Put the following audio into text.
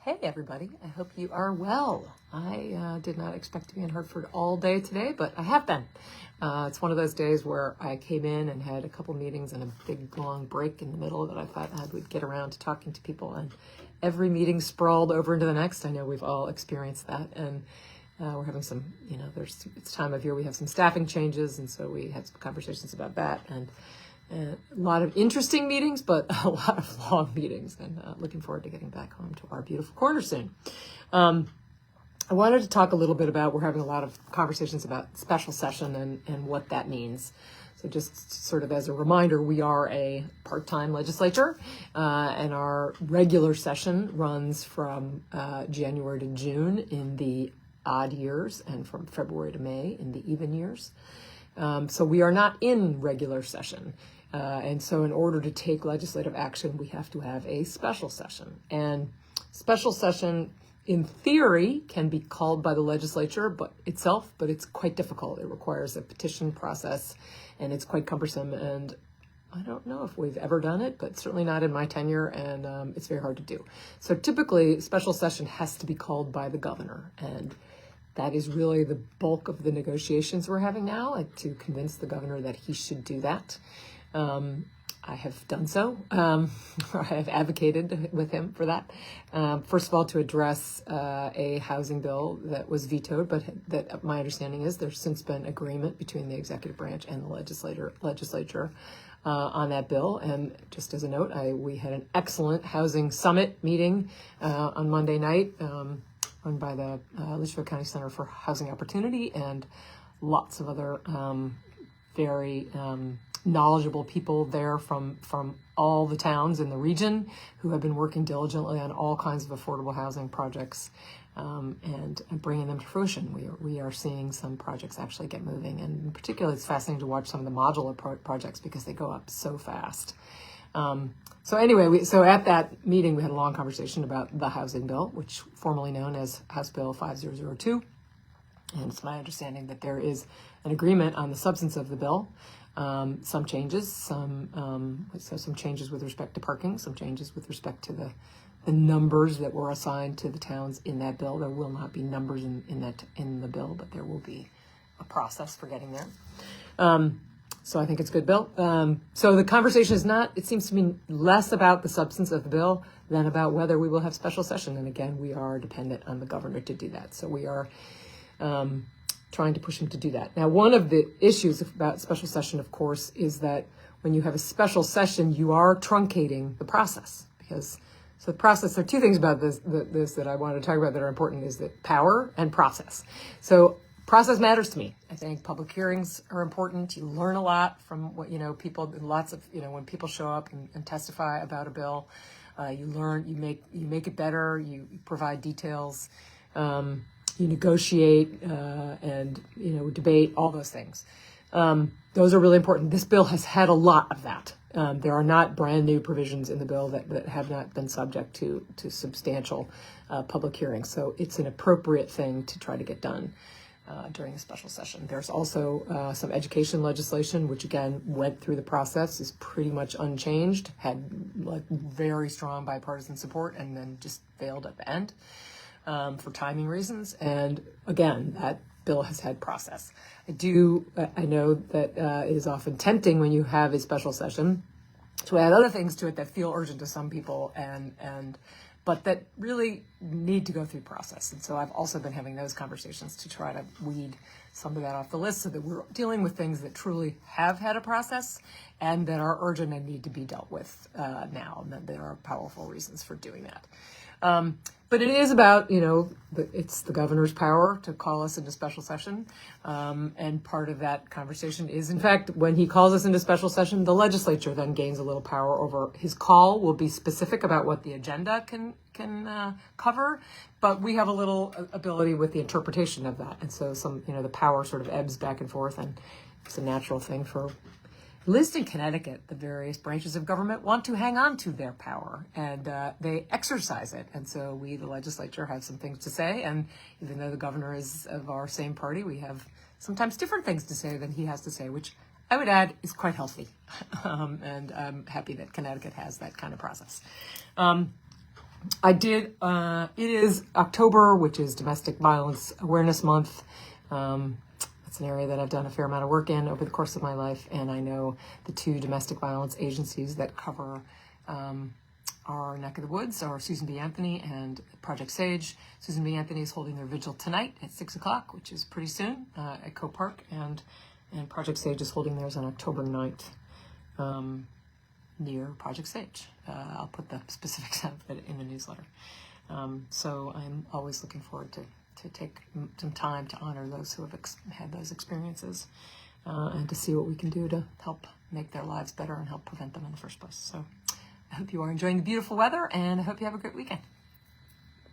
Hey everybody, I hope you are well. I did not expect to be in Hartford all day today, but I have been. It's one of those days where I came in and had a couple meetings and a big long break in the middle that I thought I would get around to talking to people, and every meeting sprawled over into the next. I know we've all experienced that, and we're having some, it's time of year we have some staffing changes, and so we had some conversations about that, and a lot of interesting meetings, but a lot of long meetings, and looking forward to getting back home to our beautiful corner soon. I wanted to talk a little bit about, we're having a lot of conversations about special session and what that means. So just sort of as a reminder, we are a part-time legislature, and our regular session runs from January to June in the odd years and from February to May in the even years. So we are not in regular session. And so in order to take legislative action, we have to have a special session. And special session, in theory, can be called by the legislature but it's quite difficult. It requires a petition process, and it's quite cumbersome. And I don't know if we've ever done it, but certainly not in my tenure, and it's very hard to do. So typically, special session has to be called by the governor, and that is really the bulk of the negotiations we're having now, to convince the governor that he should do that. I have done so, or I have advocated with him for that. First of all, to address a housing bill that was vetoed, but that my understanding is there's since been agreement between the executive branch and the legislature on that bill. And just as a note, we had an excellent housing summit meeting on Monday night, run by the Litchfield County Center for Housing Opportunity, and lots of other very knowledgeable people there from all the towns in the region who have been working diligently on all kinds of affordable housing projects, and bringing them to fruition. We are seeing some projects actually get moving, and in particular, it's fascinating to watch some of the modular projects because they go up so fast. So anyway, so at that meeting, we had a long conversation about the housing bill, which formerly known as House Bill 5002. And it's my understanding that there is an agreement on the substance of the bill. Some changes, some changes with respect to parking, some changes with respect to the numbers that were assigned to the towns in that bill. There will not be numbers in the bill, but there will be a process for getting there. So I think it's a good bill. So the conversation is not, it seems to me, less about the substance of the bill than about whether we will have special session. And again, we are dependent on the governor to do that. So we are trying to push him to do that. Now, one of the issues about special session, of course, is that when you have a special session, you are truncating the process. So the process, there are two things about this that I want to talk about that are important, is that power and process. So process matters to me. I think public hearings are important. You learn a lot from what, people, lots of, when people show up and testify about a bill, you learn, you make it better, you provide details, you negotiate, and, debate, all those things. Those are really important. This bill has had a lot of that. There are not brand new provisions in the bill that have not been subject to substantial public hearings. So it's an appropriate thing to try to get done during a special session. There's also some education legislation, which again went through the process, is pretty much unchanged, had very strong bipartisan support, and then just failed at the end for timing reasons. And again, that bill has had process. I know that it is often tempting when you have a special session to add other things to it that feel urgent to some people, but that really need to go through process. And so I've also been having those conversations to try to weed some of that off the list so that we're dealing with things that truly have had a process and that are urgent and need to be dealt with now, and that there are powerful reasons for doing that. But it is about, it's the governor's power to call us into special session. And part of that conversation is, in fact, when he calls us into special session, the legislature then gains a little power over his call. Will be specific about what the agenda can cover, but we have a little ability with the interpretation of that. And so the power sort of ebbs back and forth, and it's a natural thing for, at least in Connecticut, the various branches of government want to hang on to their power, and they exercise it. And so we, the legislature, have some things to say. And even though the governor is of our same party, we have sometimes different things to say than he has to say, which I would add is quite healthy. And I'm happy that Connecticut has that kind of process. I did, it is October, which is Domestic Violence Awareness Month. It's an area that I've done a fair amount of work in over the course of my life, and I know the two domestic violence agencies that cover our neck of the woods are Susan B. Anthony and Project Sage. Susan B. Anthony is holding their vigil tonight at 6 o'clock, which is pretty soon, at Coe Park, and Project Sage is holding theirs on October 9th. Near Project Sage. I'll put the specifics of it in the newsletter. So I'm always looking forward to take some time to honor those who have had those experiences and to see what we can do to help make their lives better and help prevent them in the first place. So I hope you are enjoying the beautiful weather, and I hope you have a great weekend.